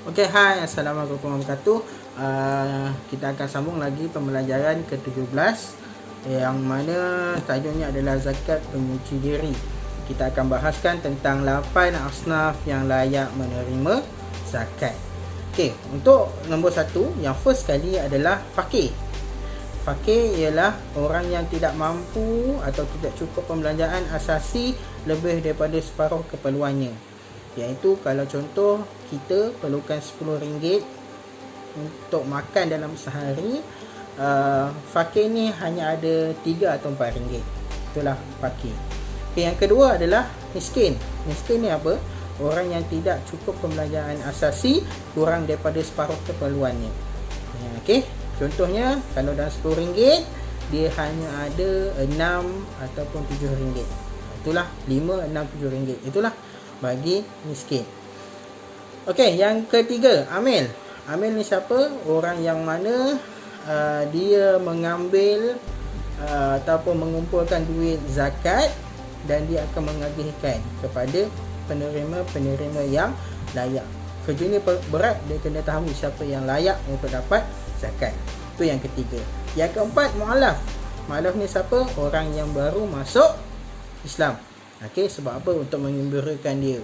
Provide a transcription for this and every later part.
Okey, hai, Assalamualaikum warahmatullahi wabarakatuh. Kita akan sambung lagi pembelajaran ke-17 yang mana tajuknya adalah zakat pencuci diri. Kita akan bahaskan tentang 8 asnaf yang layak menerima zakat. Okey, untuk nombor 1, yang first sekali adalah fakir. Fakir ialah orang yang tidak mampu atau tidak cukup pembelanjaan asasi lebih daripada separuh keperluannya. Iaitu kalau contoh kita perlukan RM10 untuk makan dalam sehari, fakir ni hanya ada RM3 atau RM4. Itulah fakir. Okay, yang kedua adalah miskin. Miskin ni apa? Orang yang tidak cukup pembelanjaan asasi kurang daripada separuh keperluannya. Okey, contohnya kalau dalam RM10 dia hanya ada RM6 ataupun RM7. Itulah RM5, RM6, RM7. Itulah bagi miskin. Okey, yang ketiga, amil. Amil ni siapa? Orang yang mana dia mengambil ataupun mengumpulkan duit zakat dan dia akan mengagihkan kepada penerima-penerima yang layak. Kerja ni berat, dia kena tahu siapa yang layak untuk dapat zakat. Itu yang ketiga. Yang keempat, mu'alaf. Mu'alaf ni siapa? Orang yang baru masuk Islam. Okey, sebab apa? Untuk mengembirakan dia.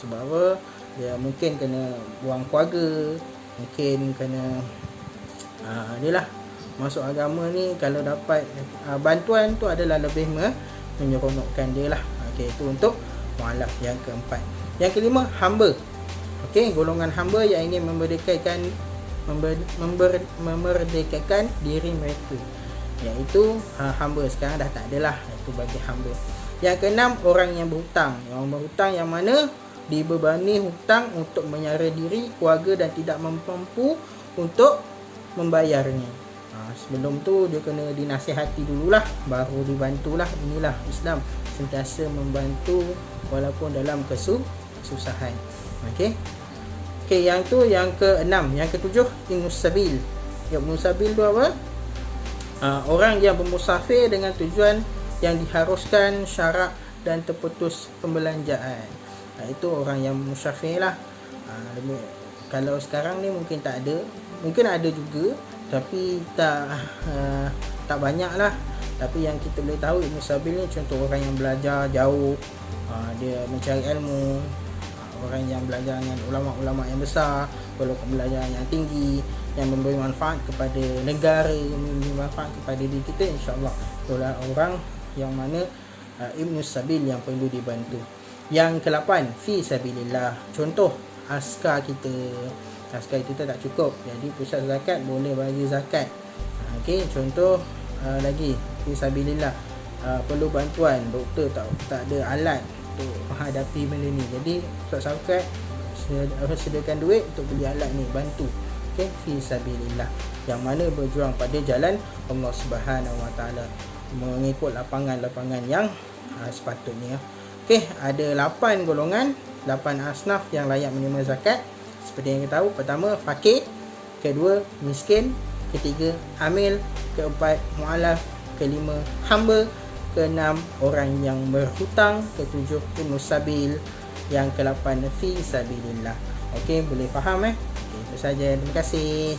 Sebab apa? Dia mungkin kena buang keluarga, mungkin kena dia lah masuk agama ni, kalau dapat bantuan tu adalah lebih menyeronokkan dia lah. Okey, itu untuk mu'alaf yang keempat. Yang kelima, hamba. Okey, golongan hamba yang ingin memerdekakan diri mereka, iaitu hamba. Sekarang dah tak adalah, itu bagi hamba. Yang keenam, orang yang berhutang. Orang berhutang yang mana dibebani hutang untuk menyara diri, keluarga dan tidak mampu untuk membayarnya. Sebelum tu dia kena dinasihati dululah, baru dibantulah. Inilah Islam, sentiasa membantu walaupun dalam kesusahan. Okey. Okey, yang tu yang keenam. Yang ketujuh, Ibnus Sabil. Ibnus Sabil tu apa? Orang yang bermusafir dengan tujuan yang diharuskan syarak dan terputus pembelanjaan. Itu orang yang musafir lah. Kalau sekarang ni mungkin tak ada, mungkin ada juga, tapi tak banyak lah. Tapi yang kita boleh tahu, Ibn Sabil ni contoh orang yang belajar jauh, dia mencari ilmu, orang yang belajar dengan ulama-ulama yang besar, walaupun belajar yang tinggi, yang memberi manfaat kepada negara, yang memberi manfaat kepada diri kita, insya-Allah itulah orang yang mana Ibnus Sabil yang perlu dibantu. Yang ke-8, fi sabilillah. Contoh askar kita tak cukup, jadi pusat zakat boleh bagi zakat. Okey, contoh lagi fi sabilillah, perlu bantuan, doktor tak ada alat untuk menghadapi benda ni, jadi pusat zakat sediakan duit untuk beli alat ni, bantu. Okey, fi sabilillah, yang mana berjuang pada jalan Allah Subhanahu Wa Taala, mengikut lapangan-lapangan yang sepatutnya. Okey, ada 8 golongan, 8 asnaf yang layak menerima zakat. Seperti yang kita tahu, pertama fakir, kedua miskin, ketiga amil, keempat mu'alaf, kelima hamba, keenam orang yang berhutang, ketujuh Ibnus Sabil, yang ke-8 fi sabilillah. Okey, boleh faham Okey, itu saja. Terima kasih.